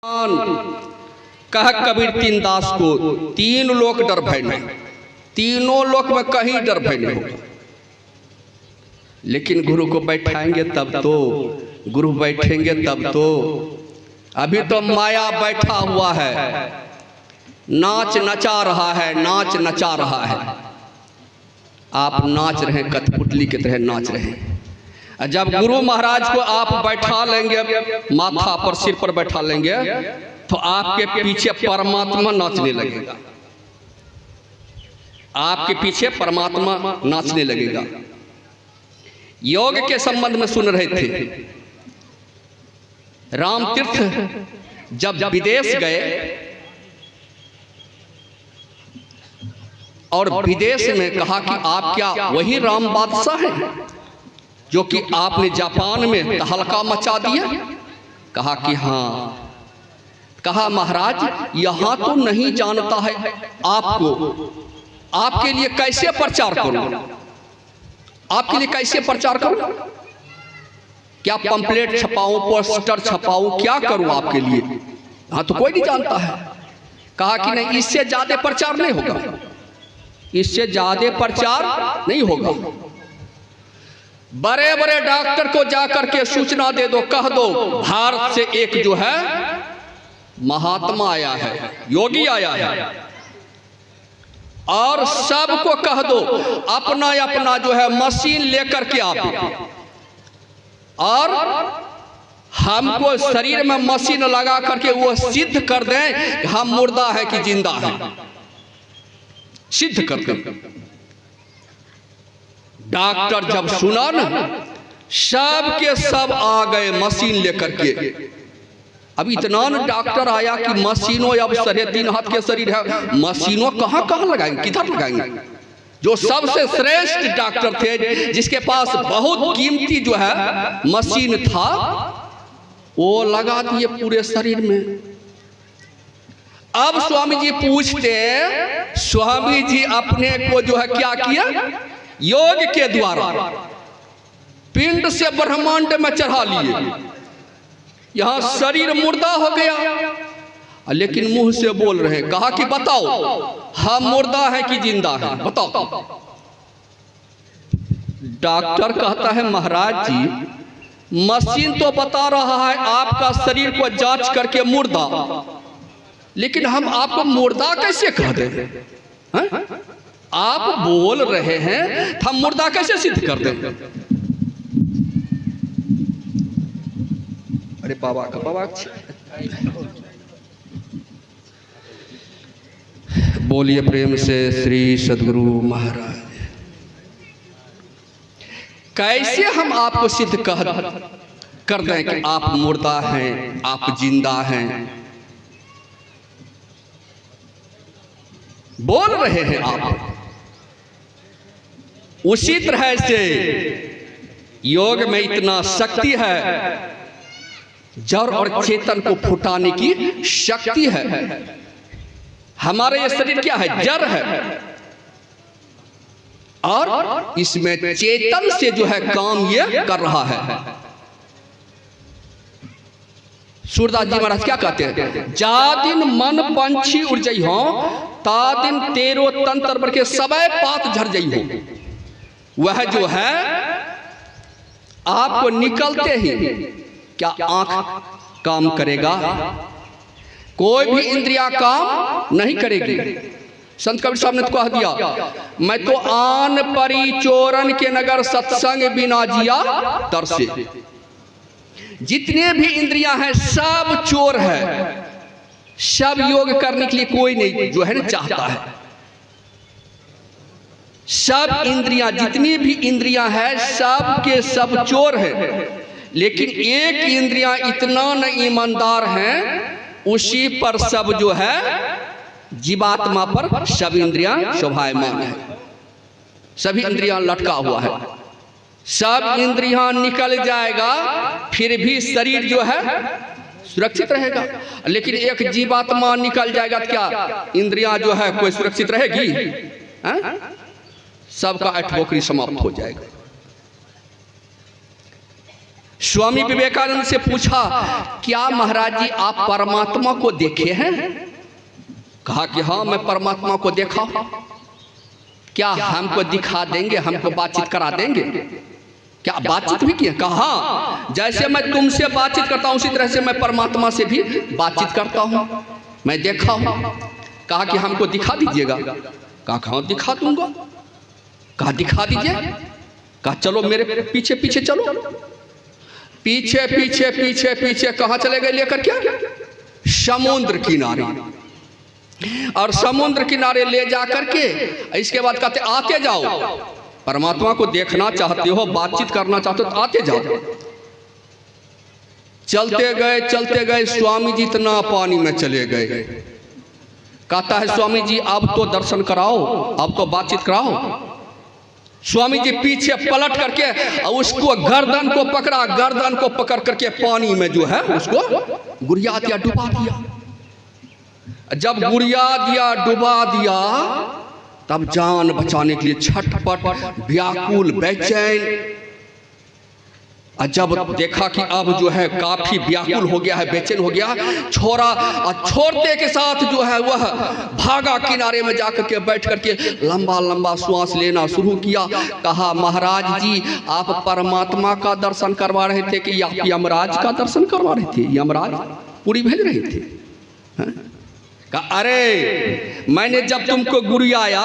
कह कबीर तीन दास को, तीन लोक डर भय नहीं, तीनों लोक में कहीं डर भय नहीं होगा। लेकिन गुरु को बैठाएंगे तब तो, गुरु बैठेंगे तब तो। अभी तो माया बैठा हुआ है, नाच नचा रहा है, नाच नचा रहा है। आप नाच रहे हैं, कठपुतली की तरह नाच रहे हैं। जब गुरु महाराज को आप बैठा लेंगे, माथा पर सिर पर बैठा लेंगे, तो आपके पीछे परमात्मा नाचने लगेगा, आपके पीछे परमात्मा नाचने लगेगा। योग के संबंध में सुन रहे थे, राम तीर्थ जब विदेश गए और विदेश में कहा कि आप क्या वही राम बादशाह हैं जो कि आपने जापान में तहलका मचा दिया? कहा कि हाँ। कहा महाराज यहाँ तो नहीं जानता है आपको, आपके लिए कैसे प्रचार करूं, आपके लिए कैसे प्रचार करूं? क्या पंपलेट छपाऊं, पोस्टर छपाऊं, क्या करूं आपके लिए? हाँ तो कोई नहीं जानता है। कहा कि नहीं, इससे ज्यादा प्रचार नहीं होगा, इससे ज्यादा प्रचार नहीं होगा। बड़े बड़े डॉक्टर को जाकर के सूचना दे दो, कह दो भारत से एक जो है महात्मा आया है, योगी आया है, और सबको कह दो अपना अपना जो है मशीन लेकर के आवे, और हमको शरीर में मशीन लगा करके वो सिद्ध कर दें कि हम मुर्दा है कि जिंदा है, सिद्ध कर दें। डॉक्टर जब सुना ना, सब के सब आ गए मशीन लेकर के। अब इतना न डॉक्टर आया कि मशीनों, अब 3.5 हाथ के शरीर है, मशीनों कहाँ कहाँ लगाएंगे, किधर लगाएंगे? जो सबसे श्रेष्ठ डॉक्टर थे, जिसके पास बहुत कीमती जो है मशीन था, वो लगा दिए पूरे शरीर में। अब स्वामी जी पूछते, स्वामी जी अपने को जो है क्या किया? योग के द्वारा पिंड से ब्रह्मांड में चढ़ा लिए। यहां शरीर मुर्दा हो गया, लेकिन मुंह से बोल रहे। कहा कि बताओ हम मुर्दा है कि जिंदा है, बताओ। डॉक्टर कहता है महाराज जी मशीन तो बता रहा है आपका शरीर को जांच करके मुर्दा, लेकिन हम आपको मुर्दा कैसे कह दें? आप बोल रहे हैं, हम मुर्दा कैसे सिद्ध कर दें? अरे बाबा का बाबा, बोलिए प्रेम से श्री सद्गुरु महाराज। कैसे हम आपको सिद्ध कर दें कि आप मुर्दा हैं, आप जिंदा हैं? बोल रहे हैं आप। उसी तरह से योग में इतना शक्ति है, जड़ और चेतन को फुटाने की शक्ति है। हमारा ये शरीर क्या है? जड़ है, और इसमें चेतन से जो है काम ये कर रहा है। सूरदास जी महाराज क्या कहते हैं? जा दिन मन पंछी उड़ जई हो, ता दिन तेरो तंत्र पर के सबे पात झर जई हो। वह जो है आपको निकलते ही क्या आंख काम करेगा? कोई भी इंद्रिया काम नहीं करेगी। संत कबीर साहब ने तो कह दिया, मैं तो आन परी चोरन के नगर सत्संग बिना जिया तरसे। जितने भी इंद्रियां हैं सब चोर है, सब योग करने के लिए कोई नहीं जो है ना चाहता है। सब इंद्रियां, जितनी भी इंद्रियां हैं सब के सब चोर हैं, लेकिन एक इंद्रियां इतना न ईमानदार हैं, उसी पर सब जो है जीवात्मा पर सब इंद्रियां शोभायमान है, सभी इंद्रियां लटका हुआ है। सब इंद्रियां निकल जाएगा फिर भी शरीर जो है सुरक्षित रहेगा, लेकिन एक जीवात्मा निकल जाएगा तो क्या इंद्रियां जो है कोई सुरक्षित रहेगी? सबका अठोकरी समाप्त हो जाएगा। स्वामी विवेकानंद से पूछा, क्या महाराज जी आप परमात्मा को देखे हैं? कहा कि हाँ मैं परमात्मा को देखा। क्या हमको दिखा देंगे, हमको बातचीत करा देंगे? क्या बातचीत भी किया? कहा हाँ, जैसे मैं तुमसे बातचीत करता हूं उसी तरह से मैं परमात्मा से भी बातचीत करता हूं, मैं देखा हूं। कहा कि हमको दिखा दीजिएगा। कहा हाँ दिखा दूंगा। कहा दिखा दीजिए। कहा चलो मेरे पीछे पीछे चलो। पीछे पीछे पीछे पीछे कहां चले गए लेकर? क्या? समुद्र किनारे। और समुद्र किनारे ले जाकर के इसके बाद कहते आते जाओ, परमात्मा को देखना चाहते हो, बातचीत करना चाहते हो तो आते जाओ। चलते गए स्वामी जी इतना पानी में चले गए। कहता है स्वामी जी अब तो दर्शन कराओ, अब तो बातचीत कराओ। स्वामी जी पीछे पलट करके उसको गर्दन को पकड़ा, गर्दन को पकड़ करके पानी में जो है उसको गुड़िया दिया, डुबा दिया। जब गुड़िया दिया, डुबा दिया, तब जान बचाने के लिए छटपट, व्याकुल, बेचैन। जब देखा कि अब जो है काफी व्याकुल हो गया है, बेचैन हो गया, छोड़ा और छोड़ते के साथ जो है वह भागा किनारे में जाकर के बैठ करके लंबा लंबा श्वास लेना शुरू किया। कहा महाराज जी आप परमात्मा का दर्शन करवा रहे थे कि यमराज का दर्शन करवा रहे थे? यमराज पूरी भेज रहे थे। कहा अरे मैंने जब तुमको गुरियाया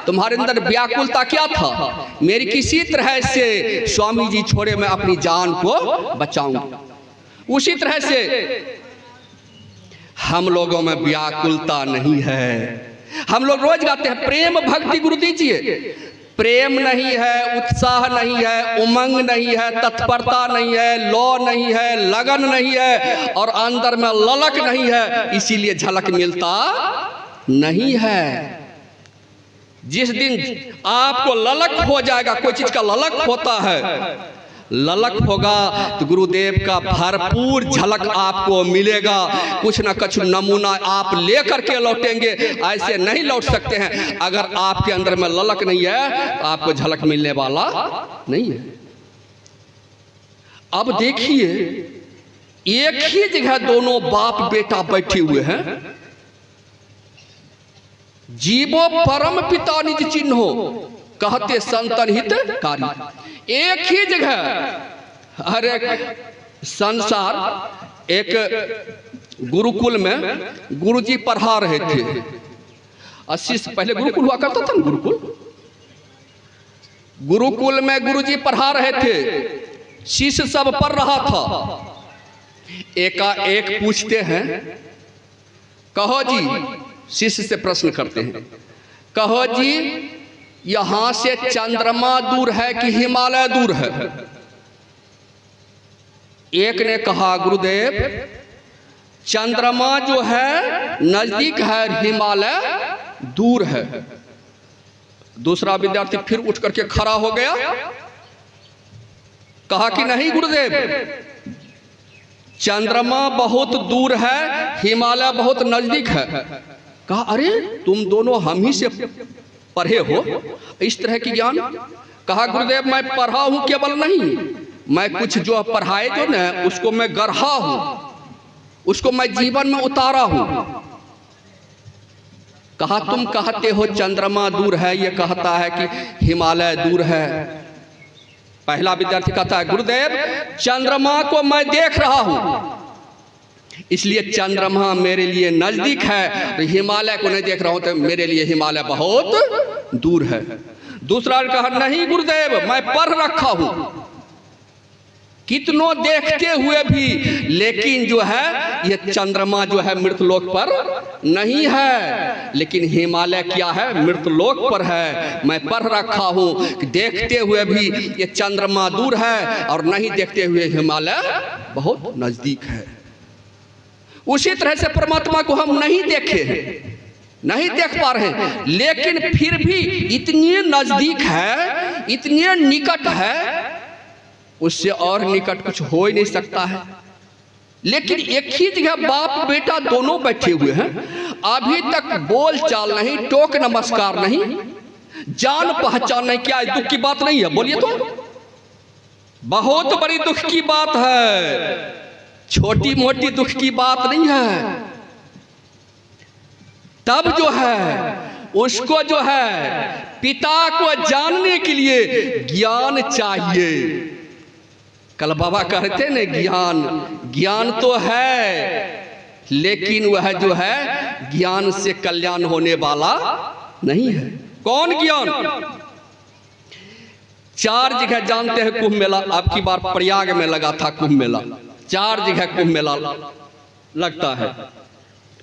तुम्हारे अंदर व्याकुलता क्या था? मेरी किसी तरह से स्वामी जी छोड़े मैं अपनी जान को बचाऊंगा। उसी तरह से हम लोगों में व्याकुलता नहीं है। हम लोग रोज गाते हैं प्रेम भक्ति गुरु दीजिए। प्रेम नहीं है, उत्साह नहीं है, उमंग नहीं है, तत्परता नहीं है, लौ नहीं है, लगन नहीं है और अंदर में ललक नहीं है, इसीलिए झलक मिलता नहीं है। जिस दिन आपको ललक हो जाएगा, कोई चीज का ललक होता है, ललक होगा तो गुरुदेव का भरपूर झलक आपको मिलेगा। कुछ ना कुछ नमूना आप लेकर के लौटेंगे, ऐसे नहीं लौट सकते हैं। अगर आपके अंदर में ललक नहीं है तो आपको झलक मिलने वाला नहीं है। अब देखिए एक ही जगह दोनों बाप बेटा बैठे हुए हैं। जीवो परम पिता निज चिन्हो कहते संतन हित कार्य। एक ही जगह हर एक संसार, एक गुरुकुल में गुरुजी पढ़ा रहे थे। 80 से पहले गुरुकुल हुआ करता था ना, गुरुकुल में गुरुजी पढ़ा रहे थे, शिष्य सब पढ़ रहा था। एक पूछते हैं, कहो जी, शिष्य से प्रश्न करते हैं, कहो जी यहां से चंद्रमा दूर है कि हिमालय दूर है? एक ने कहा गुरुदेव चंद्रमा जो है नजदीक है, हिमालय दूर है। दूसरा विद्यार्थी फिर उठ करके खड़ा हो गया, कहा कि नहीं गुरुदेव चंद्रमा बहुत दूर है, हिमालय बहुत नजदीक है। कहा अरे तुम दोनों हम ही से पढ़े हो इस तरह की ज्ञान? कहा गुरुदेव मैं पढ़ा हूं केवल नहीं, मैं कुछ जो पढ़ाए जो ना उसको मैं गढ़ा हूं, उसको मैं जीवन में उतारा हूं। कहा तुम कहते हो चंद्रमा दूर है, ये कहता है कि हिमालय दूर है। पहला विद्यार्थी कहता है गुरुदेव चंद्रमा को मैं देख रहा हूं, इसलिए चंद्रमा मेरे लिए नजदीक है, तो हिमालय को नहीं देख रहा हूं तो मेरे लिए हिमालय बहुत दूर है। दूसरा कहा नहीं गुरुदेव मैं पढ़ रखा हूं, कितनों देखते हुए भी, लेकिन जो है ये चंद्रमा जो है मृतलोक पर नहीं है, लेकिन हिमालय क्या है मृतलोक पर है। मैं पढ़ रखा हूं कि देखते हुए भी ये चंद्रमा दूर है और नहीं देखते हुए हिमालय बहुत नजदीक है। उसी तरह से परमात्मा को हम नहीं देखे हैं, नहीं देख पा रहे हैं, लेकिन फिर भी इतनी नजदीक है, इतने निकट है, उससे और निकट कुछ हो ही नहीं सकता है। लेकिन एक ही जगह बाप बेटा दोनों बैठे हुए हैं, अभी तक बोल चाल नहीं, टोक नमस्कार नहीं, जान पहचान नहीं। क्या दुख की बात नहीं है? बोलिए तो बहुत बड़ी दुख की बात है, छोटी मोटी दुख की बात नहीं है। तब जो है उसको जो है पिता को जानने के लिए ज्ञान चाहिए। कल बाबा कहते न ज्ञान, ज्ञान तो है लेकिन वह जो है ज्ञान से कल्याण होने वाला नहीं है। कौन ज्ञान? 4 जगह जानते हैं कुंभ मेला, अब की बार प्रयाग में लगा था कुंभ मेला, 4 जगह कुंभ मेला लगता है।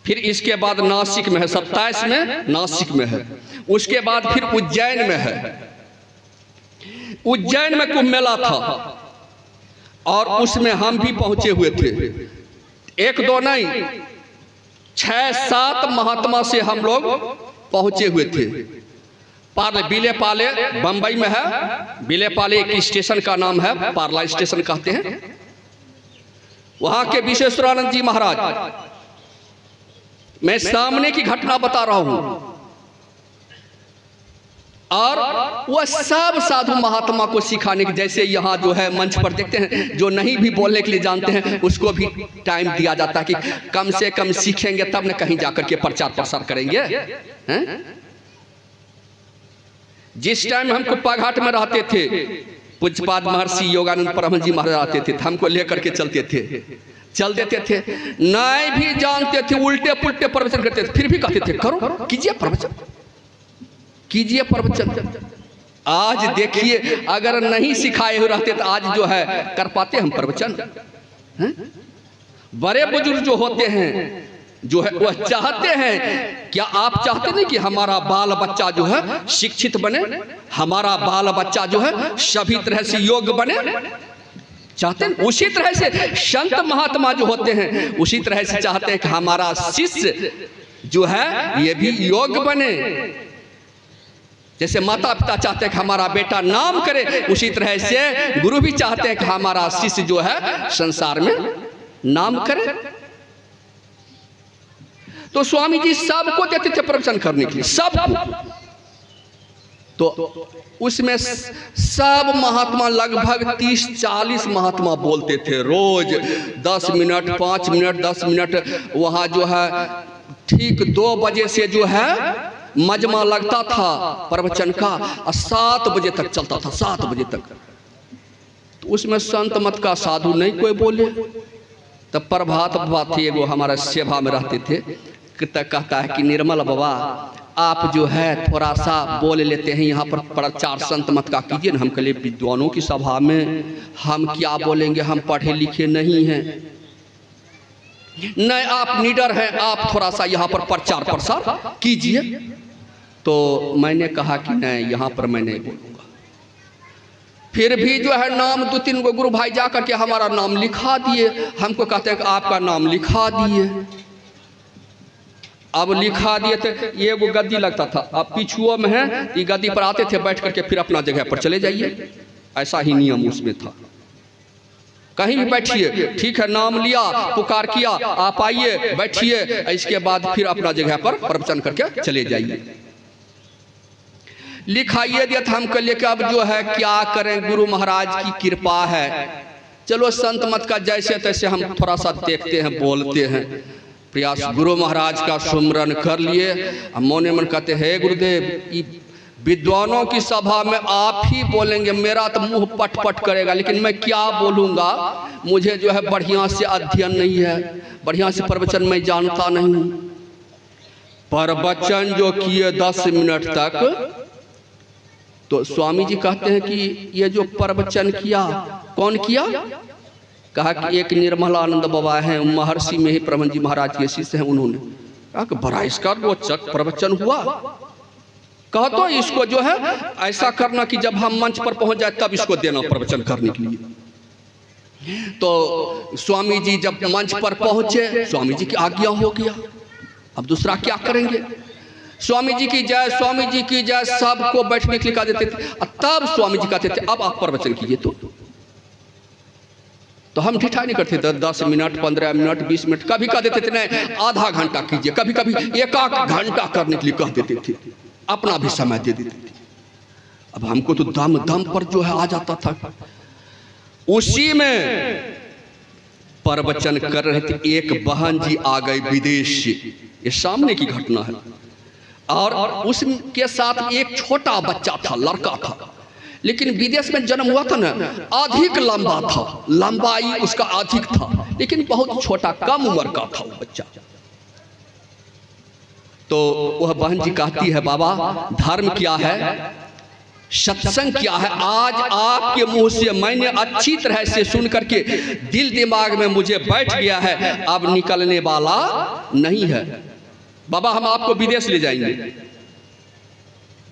फिर इसके बाद नासिक में है, 27 में नासिक में है। उसके बाद फिर उज्जैन में है। उज्जैन में कुंभ मेला था और उसमें हम भी पहुंचे हुए थे। 1-2 नहीं, 6-7 महात्मा से हम लोग पहुंचे हुए थे। बिले पाले बंबई में है। बिले पाले एक स्टेशन का नाम है, पार्ला स्टेशन कहते हैं। वहां के विश्वेश्वरानंद जी महाराज, मैं सामने की घटना बता रहा हूं, और वह सब साधु महात्मा को सिखाने की, जैसे यहाँ जो है मंच पर देखते हैं जो नहीं भी बोलने के लिए जानते हैं उसको भी टाइम दिया जाता है कि कम से कम सीखेंगे तब न कहीं जाकर के प्रचार प्रसार करेंगे। हैं? जिस टाइम हम कुप्पा घाट में रहते थे, पूज्यपाद महर्षि योगानंद परमहंस जी महाराज आते थे, हमको लेकर के चल देते थे। नहीं भी जानते थे, उल्टे पुल्टे प्रवचन करते थे, फिर भी कहते थे करो, कीजिए प्रवचन, कीजिए प्रवचन। आज देखिए, अगर नहीं सिखाए हुए रहते तो आज जो है कर पाते हम प्रवचन? बड़े बुजुर्ग जो होते हैं जो है वह चाहते हैं, क्या आप चाहते नहीं कि हमारा बाल बच्चा जो है शिक्षित बने, हमारा बाल बच्चा जो है सभी तरह से योग्य बने? चाहते हैं। उसी तरह से संत महात्मा जो होते हैं उसी तरह से चाहते हैं कि हमारा शिष्य जो है ये भी योग्य बने। जैसे माता पिता चाहते हैं कि हमारा बेटा नाम करे, उसी तरह से गुरु भी चाहते हैं कि हमारा शिष्य जो है संसार में नाम करे। तो स्वामी जी सबको देते थे प्रवचन करने के लिए, सबको। तो उसमें सब महात्मा लगभग 30-40 महात्मा बोलते थे रोज, 10 मिनट 5 मिनट 10 मिनट। वहाँ जो है ठीक 2 बजे से जो है मजमा लगता था प्रवचन का, और 7 बजे तक चलता था, 7 बजे तक। तो उसमें संत मत का साधु नहीं कोई बोले। तब प्रभात बाबा थे, वो हमारा सेवा में रहते थे, कहता है कि निर्मल बाबा आप जो है थोड़ा सा बोल लेते हैं यहाँ पर प्रचार संत मत का कीजिए ना। हम कहे विद्वानों की सभा में हम क्या बोलेंगे, हम पढ़े लिखे नहीं हैं। नहीं, आप नीडर हैं, आप थोड़ा सा यहाँ पर प्रचार प्रसार कीजिए। तो मैंने कहा कि नहीं, यहाँ पर मैं नहीं बोलूँगा। फिर भी जो है नाम 2-3 गो गुरु भाई जाकर के हमारा नाम लिखा दिए। हमको कहते हैं कि आपका नाम लिखा दिए। अब लिखा दिए थे, ये वो गद्दी लगता था, अब पिछुओं में है, ये गद्दी पर आते थे, बैठ करके फिर अपना जगह पर चले जाइए। ऐसा ही नियम उसमें था। कहीं भी बैठिए, ठीक है, नाम लिया, पुकार किया, आप आइए, बैठिए, इसके बाद फिर अपना जगह पर प्रवचन करके चले जाइए। लिखाइए दिया था। हम कह लिए कि अब जो है क्या करें, गुरु महाराज की कृपा है, चलो संत मत का जैसे तैसे हम थोड़ा सा देखते हैं, बोलते हैं। प्रयास गुरु महाराज का सुमरन कर लिए। मोने मन कहते हैं गुरुदेव, विद्वानों की सभा में आप ही बोलेंगे, मेरा तो मुंह पट पट करेगा, लेकिन मैं क्या बोलूँगा, मुझे जो है बढ़िया से अध्ययन नहीं है, बढ़िया से प्रवचन मैं जानता नहीं। प्रवचन जो किए 10 मिनट तक, तो स्वामी जी कहते हैं कि ये जो प्रवचन किया, कौन किया? कहा कि एक निर्मलानंद बाबा हैं, महर्षि में ही परमहंस जी महाराज के शिष्य हैं, उन्होंने कहा कि बड़ा इसका रोचक प्रवचन हुआ। कहा तो इसको जो है ऐसा करना कि जब हम मंच पर पहुंच जाए तब इसको देना प्रवचन करने के लिए। तो स्वामी जी जब मंच पर पहुंचे, स्वामी जी की आज्ञा हो गया, अब दूसरा क्या करेंगे। स्वामी जी की जय, स्वामी जी की जय, सबको बैठने के लिए कहा देते थे। तब स्वामी जी कहते थे अब आप प्रवचन कीजिए। तो हम ठिठा नहीं करते थे, 10 मिनट 15 मिनट 20 मिनट, कभी कह देते थे नहीं आधा घंटा कीजिए, कभी कभी 1-1 घंटा करने के लिए कह देते थे, अपना भी समय दे देते थे। अब हमको तो दम दम पर जो है आ जाता था। उसी में प्रवचन कर रहे थे, एक बहन जी आ गई विदेश से, ये सामने की घटना है, और उसके साथ एक छोटा बच्चा था, लड़का था, लेकिन विदेश में जन्म हुआ था ना, अधिक लंबा था, लंबाई उसका अधिक था, लेकिन बहुत छोटा, कम उम्र का था वो बच्चा। तो वह बहन जी कहती है, बाबा धर्म क्या है, सत्संग क्या है, आज आपके मुंह से मैंने अच्छी तरह से सुन करके दिल दिमाग में मुझे बैठ गया है, अब निकलने वाला नहीं है। बाबा हम आपको विदेश ले जाएंगे।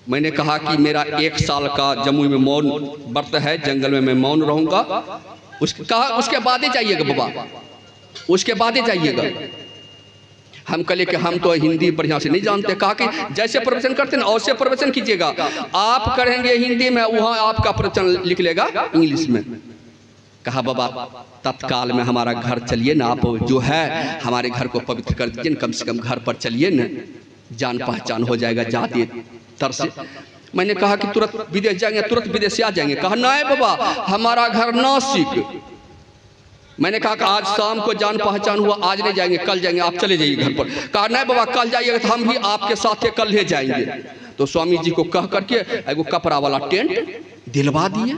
मैंने कहा कि मेरा 1 साल का जम्मू में मौन व्रत है, जंगल में मैं मौन रहूंगा। उसके बाद ही जाइएगा बाबा, उसके बाद ही जाइएगा। हम कहे कि हम तो हिंदी बढ़िया से नहीं जानते। कहा कि जैसे प्रवचन करते हैं वैसे प्रवचन कीजिएगा, आप करेंगे हिंदी में, वहाँ आपका प्रवचन लिख लेगा इंग्लिश में। कहा बाबा तत्काल में हमारा घर चलिए ना, आप जो है हमारे घर को पवित्र कर दीजिए, कम से कम घर पर चलिए ना, जान पहचान हो जाएगा जाति तर से। मैंने कहा कि तुरंत विदेश जाएंगे, तुरंत विदेश से आ जाएंगे। कहा नहीं बाबा हमारा घर नासिक। मैंने कहा कि आज शाम को जान पहचान हुआ, आज नहीं जाएंगे, कल जाएंगे, आप चले जाइए घर पर। कहा नहीं बाबा कल जाइएगा तो हम भी आपके साथ कल ले जाएंगे। तो स्वामी जी को कह करके एगो कपड़ा वाला टेंट दिलवा दिए।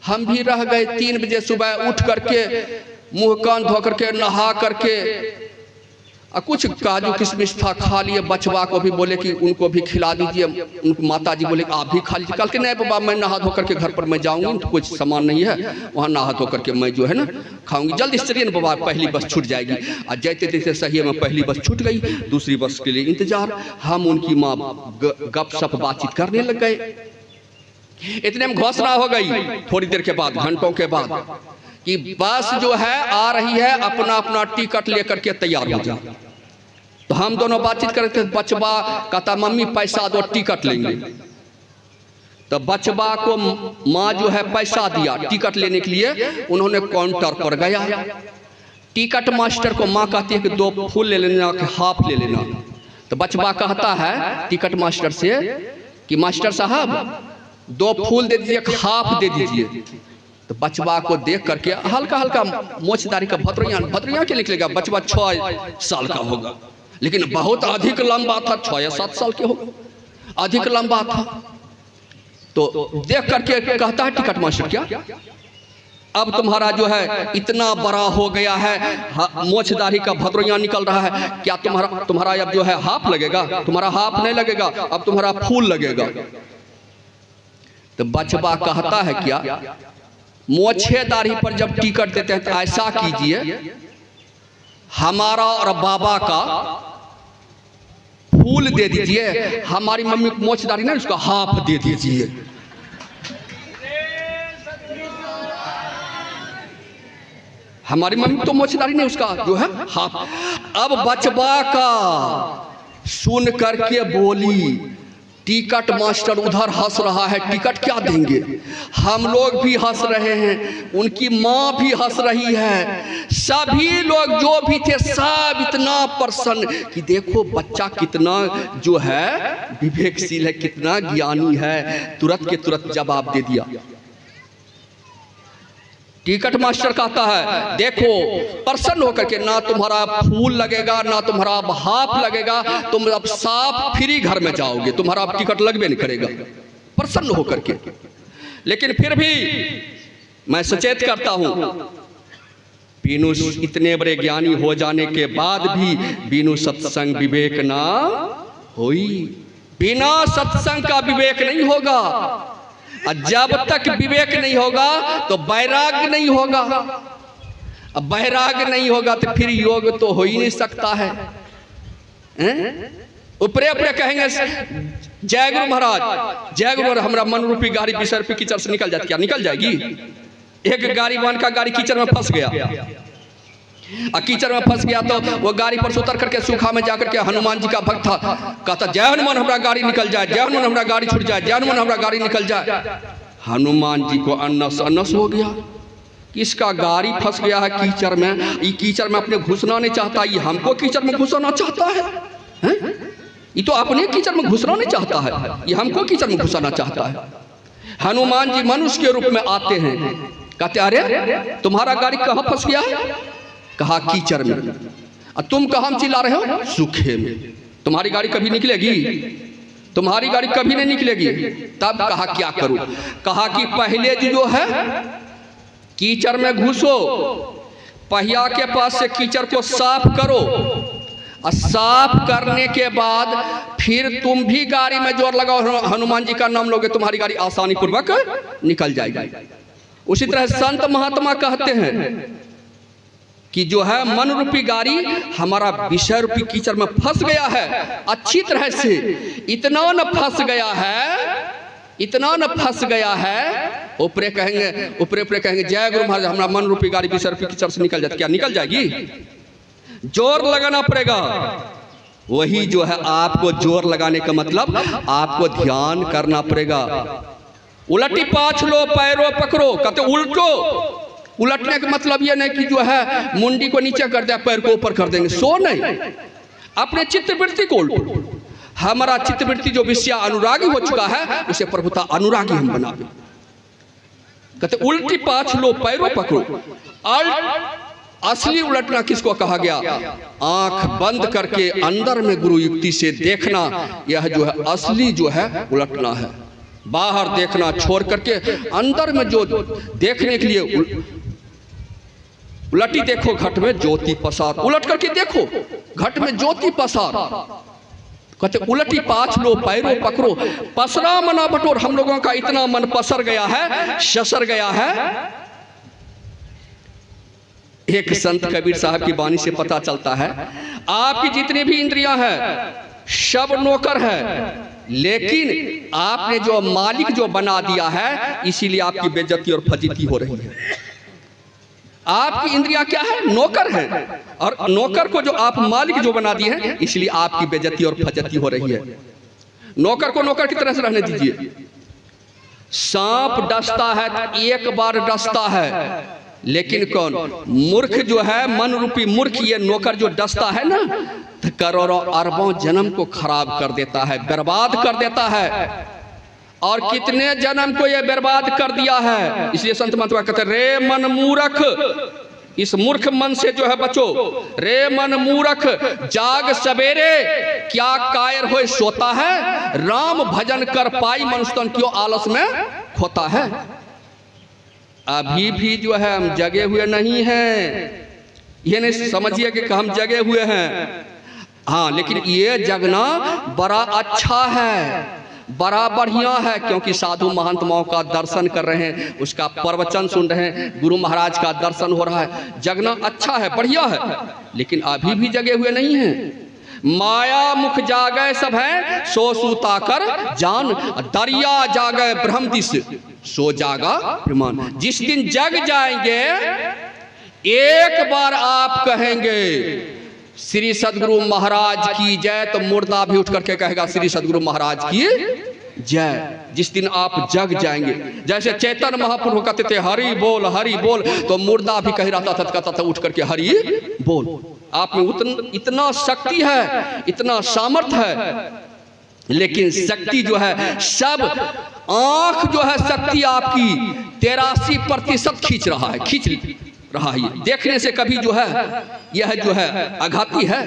हम भी रह गए। 3 बजे सुबह उठ करके मुंह कान धो करके नहा करके कुछ काजू किशमिश था खा लिए। बचवा को भी बोले कि उनको भी खिला दीजिए। उनको माता जी बोले आप भी खा लीजिए। कल के नहीं बाबा मैं नहा धो करके घर पर मैं जाऊंगी, तो कुछ सामान नहीं है, वहाँ नहा धो करके मैं जो है ना खाऊंगी। जल्दी से चलिए ना बाबा, पहली बस छूट जाएगी। और जैसे तैसे सही में पहली बस छूट गई, दूसरी बस के लिए इंतजार। हम उनकी माँ गपशप बातचीत करने लग गए। इतने में घोषणा हो गई थोड़ी देर के बाद, घंटों के बाद, कि बस जो है आ रही है, अपना अपना टिकट लेकर के तैयार हो जा। तो हम दोनों बातचीत कर रहे थे। बचवा कहता मम्मी पैसा दो, टिकट लेंगे। तो बचवा को माँ जो है पैसा दिया टिकट लेने के लिए। उन्होंने काउंटर पर गया। टिकट मास्टर को माँ कहती है कि 2 फूल ले लेना, कि हाफ ले लेना। तो बचवा कहता है टिकट मास्टर से कि मास्टर साहब 2 फूल दे दीजिए, हाफ दे दीजिए। तो बचवा को देख करके हल्का हल्का मोछदारी का भद्रिया के निकलेगा। बचवा 6 साल का होगा, लेकिन बहुत अधिक लंबा था, 6 या 7 साल के होगा, अधिक लंबा था। तो देख करके कहता है टिकट मास्टर क्या अब तुम्हारा जो है इतना बड़ा हो गया है, मोछदारी का भद्रिया निकल रहा है, क्या तुम्हारा अब जो है हाफ लगेगा? तुम्हारा हाफ नहीं लगेगा, अब तुम्हारा फूल लगेगा। तो बचवा कहता है क्या मोछेदारी पर जब टिकट देते हैं तो ऐसा कीजिए, हमारा और बाबा का फूल दे दीजिए, हमारी मम्मी को मोछदारी ना उसका हाफ दे दीजिए। हमारी मम्मी तो मोछदारी नहीं, उसका जो है हाफ। अब बचवा का सुन करके बोली, टिकट मास्टर उधर हंस रहा है, टिकट क्या देंगे? हम लोग भी हंस रहे हैं, उनकी माँ भी हंस रही है, सभी लोग जो भी थे सब इतना प्रसन्न कि देखो बच्चा कितना जो है विवेकशील है, कितना ज्ञानी है, तुरंत के तुरंत जवाब दे दिया। टिकट मास्टर कहता है देखो प्रसन्न होकर के, ना तुम्हारा फूल लगेगा ना तुम्हारा हाफ लगेगा, तुम अब साफ फ्री घर में जाओगे, तुम्हारा अब टिकट लगबे नहीं करेगा, प्रसन्न होकर के। लेकिन फिर भी मैं सचेत करता हूं, बीनू इतने बड़े ज्ञानी हो जाने के बाद भी बीनू सत्संग विवेक ना होई। बिना सत्संग का विवेक नहीं होगा, और जब तक विवेक नहीं होगा तो वैराग्य नहीं होगा। अब वैराग्य नहीं होगा तो फिर योग तो हो ही नहीं सकता है। ऊपरे ऊपरे कहेंगे जय गुरु महाराज, जय गुरु महाराज, हमारा मन रूपी गाड़ी 20 रुपये कीचड़ से निकल जाती, क्या निकल जाएगी? एक गाड़ी वन का गाड़ी कीचड़ में फंस गया, कीचड़ में फंस गया तो वो गाड़ी पर से उतर करके सूखा में जाकर के हनुमान जी का भक्त था, कहता जय हनुमान हमारा गाड़ी निकल जाए, जय हनुमान हमारा गाड़ी छूट जाए, जय हनुमान हमारा गाड़ी निकल जाए। हनुमान जी को अन्नस अन्नस हो गया, किसका गाड़ी फंस गया है कीचड़ में, ये कीचड़ में अपने घुसना नहीं चाहता, ये हमको कीचड़ में घुसाना चाहता है, ये तो अपने कीचड़ में घुसना नहीं चाहता है, ये हमको कीचड़ में घुसाना चाहता है। हनुमान जी मनुष्य के रूप में आते हैं, कहते अरे तुम्हारा गाड़ी कहाँ फंस गया है? कहा कीचड़ में। और तुम कहाँ चिल्ला रहे हो? सूखे में। तुम्हारी गाड़ी कभी निकलेगी? तुम्हारी गाड़ी कभी नहीं निकलेगी। तब कहा क्या करूं? कहा कि पहले जो है कीचड़ में घुसो, पहिया के पास से कीचड़ को साफ करो, और साफ करने के बाद फिर तुम भी गाड़ी में जोर लगाओ, हनुमान जी का नाम लोगे, तुम्हारी गाड़ी आसानी पूर्वक निकल जाएगी। उसी तरह संत महात्मा कहते हैं कि जो है मन रूपी गाड़ी हमारा विषय रूपी कीचड़ में फंस गया है, अच्छी तरह से इतना न फंस गया है, इतना न फंस गया है, ऊपरे कहेंगे जय गुरु महाराज, हमारा मन रूपी गाड़ी विषय रूपी कीचड़ से निकल जाती। क्या निकल जाएगी? जोर लगाना पड़ेगा। वही जो है आपको जोर लगाने का मतलब आपको ध्यान करना पड़ेगा। उलटी पाछ लो, पैरों पकड़ो, कहते उल्टो। उलटने का मतलब यह नहीं कि जो है मुंडी को नीचे कर दिया, पैर को ऊपर कर देंगे, सो नहीं। अपने चित्तवृत्ति को उल्टो। हमारा चित्तवृत्ति जो विषय अनुरागी हो चुका है उसे प्रभुता अनुरागी हम बनावे। कहते उल्टी पाछ लो, पैरों पकड़ो। असली उलटना किसको कहा गया? आंख बंद करके अंदर में गुरु युक्ति से देखना, यह जो है असली जो है उलटना है। बाहर देखना छोड़ करके अंदर में जो देखने के लिए उलटी देखो, घट में ज्योति पसार। उलट करके देखो, घट में ज्योति पसार। कहते उलटी पाछ लो, पैरों पकड़ो, पसरा मना बटोर। हम लोगों का इतना मन पसर गया है, ससर गया है। एक संत कबीर साहब की वाणी से पता चलता है आपकी जितनी भी इंद्रियां हैं सब नौकर है, लेकिन आपने जो मालिक जो बना दिया है इसीलिए आपकी बेइज्जती और फजीती हो रही है। आपकी इंद्रियां क्या है? नौकर है, और नौकर को जो आप मालिक जो बना दिए हैं इसलिए आपकी बेइज्जती और फजीती हो रही है। नौकर को नौकर की तरह से रहने दीजिए। सांप डसता है तो एक बार डसता है, लेकिन कौन? मूर्ख जो है, मन रूपी मूर्ख, ये नौकर जो डसता है ना, तो करोड़ों अरबों जन्म को खराब कर देता है, बर्बाद कर देता है। और कितने जन्म को ये बर्बाद कर दिया है। इसलिए संत महात्मा कहते रे मन मूर्ख, इस मूर्ख मन से जो है बचो। रे मन मूर्ख जाग सवेरे, क्या कायर होए सोता है, राम भजन कर पाई मनुष्य तन क्यों आलस में खोता है। अभी भी जो है हम जगे हुए नहीं हैं, ये नहीं समझिए कि हम जगे हुए हैं। हाँ, लेकिन ये जगना बड़ा अच्छा है, बड़ा बढ़िया है, क्योंकि साधु महंतमाओं का दर्शन कर रहे हैं, उसका प्रवचन सुन रहे हैं, गुरु महाराज का दर्शन हो रहा है। जगना अच्छा है, बढ़िया है, लेकिन अभी भी जगे हुए नहीं हैं। माया मुख जागे सब है, सो सूता कर जान, दरिया जागे ब्रह्म दिस, सो जागा प्रमाण। जिस दिन जग जाएंगे एक बार आप कहेंगे श्री सदगुरु महाराज की जय, तो मुर्दा भी उठ करके कहेगा श्री सदगुरु महाराज की जय। जिस दिन आप जग जाएंगे, जैसे चैतन्य महाप्रभु कहते थे हरि बोल, तो मुर्दा भी कह रहा था, कहता था उठ करके हरि बोल। आप में इतना शक्ति है, इतना सामर्थ्य है, लेकिन शक्ति जो है सब आंख जो है शक्ति आपकी 83% खींच रहा है, देखने से कभी जो है यह जो है आघाती है,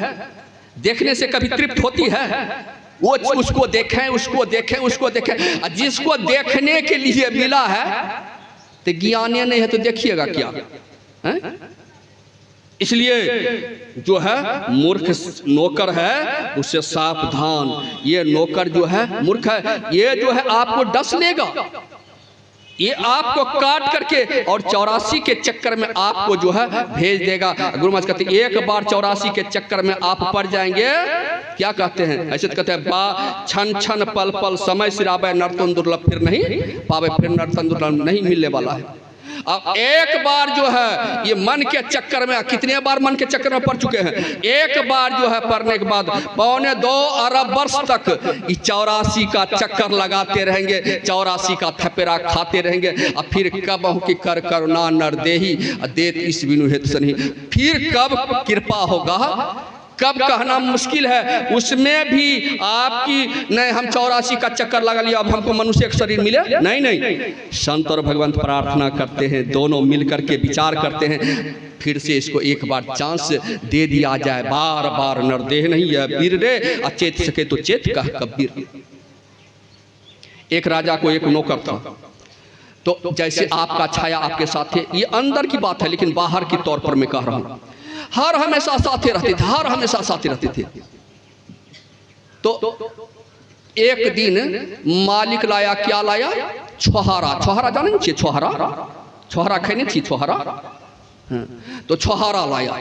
देखने से कभी तृप्त होती है। वो उसको देखें, जिसको देखने के लिए मिला है तो ज्ञानी नहीं है तो देखिएगा क्या है? इसलिए जो है मूर्ख नौकर है उससे सावधान। ये नौकर जो है मूर्ख है, ये जो है आपको डस लेगा, ये आपको काट करके और 84 के चक्कर में आपको जो है भेज देगा। गुरु महाराज कहते हैं एक बार 84 के चक्कर में आप पड़ जाएंगे, क्या कहते हैं? ऐसे तो कहते हैं बा छन छन पल पल समय सिराबे, नर्तन दुर्लभ फिर नहीं पावे, फिर नर्तन दुर्लभ नहीं मिलने वाला है। अब एक बार जो है ये मन के चक्कर में, कितने बार मन के चक्कर में पड़ चुके हैं, एक बार जो है पढ़ने के बाद 2.25 अरब वर्ष तक 84 का चक्कर लगाते रहेंगे, 84 का थपेरा खाते रहेंगे। और फिर कब हो कि कर करुणा नर देही देत इस बिनु हेतु सनी, फिर कब कृपा होगा कब कहना मुश्किल है। उसमें भी आपकी नहीं हम 84 का चक्कर लगा लिया अब हमको मनुष्य का शरीर मिले, नहीं नहीं। संत और भगवंत प्रार्थना करते हैं, दोनों मिलकर के विचार करते हैं, फिर से इसको एक बार चांस दे दिया जाए। बार बार नरदेह नहीं है वीर रे, अचेत सके तो चेत कह कबीर। एक राजा को एक नौकर था, तो जैसे आपका छाया आपके साथ है, ये अंदर की बात है लेकिन बाहर की तौर पर मैं कह रहा हूं, हर हमेशा साथे रहते थे, हर हमेशा साथे रहते थे। तो एक दिन मालिक लाया, क्या लाया? छोहारा। छोहारा जाने नहीं चाहिए? छोहारा, छोहारा खाने चाहिए छोहारा। तो छोहारा लाया,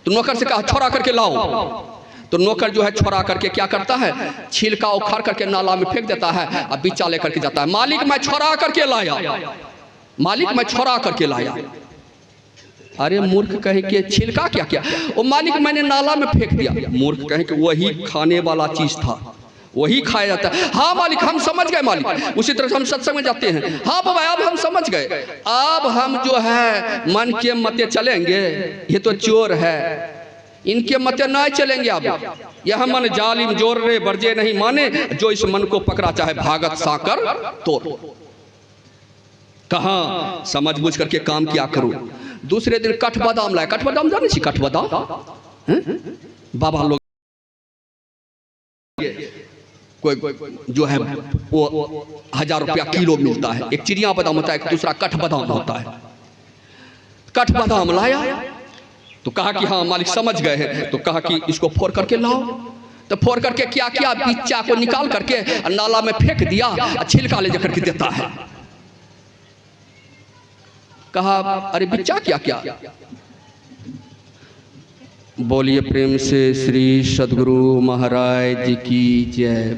तो नौकर से कहा छोड़ा करके लाओ। तो नौकर जो है छोड़ा करके क्या करता है, छिलका उखाड़ करके नाला में फेंक देता है और बिच्चा लेकर के जाता है। मालिक मैं छोड़ा करके लाया, मालिक मैं छोड़ा करके लाया। अरे मूर्ख कहे कि छिलका क्या क्या? वो मालिक मैंने नाला में फेंक दिया। मूर्ख कहे कि वही खाने वाला चीज था, वही खाया जाता है। हाँ मालिक हम समझ गए मालिक। उसी तरह से हम सत्संग में जाते हैं, हाँ बाबा अब हम समझ गए, अब हम जो है मन के मते चलेंगे। ये तो चोर है, इनके मते नहीं चलेंगे। अब यह मन जालिम जोर रे बरजे नहीं माने, जो इस मन को पकड़ा चाहे भागत साकर तोड़। कहाँ समझ बूझ करके काम किया करो। दूसरे दिन कठ बादाम लाए। कठ बादाम जाने छी? कठ बादाम बाबा लोग कोई जो है वो 1000 रुपया किलो मिलता है। एक चिड़िया बादाम होता है, एक दूसरा कठ बादाम होता है। कठ बादाम लाया तो कहा कि हाँ मालिक समझ गए हैं। तो कहा कि इसको फोड़ करके लाओ। तो फोड़ करके क्या किया, बिच्चा को निकाल करके नाला में फेंक दिया और छिलका ले जाकर के देता है। कहा अरे बिच्चा क्या क्या? बोलिए प्रेम से श्री सद्गुरु महाराज जी की जय।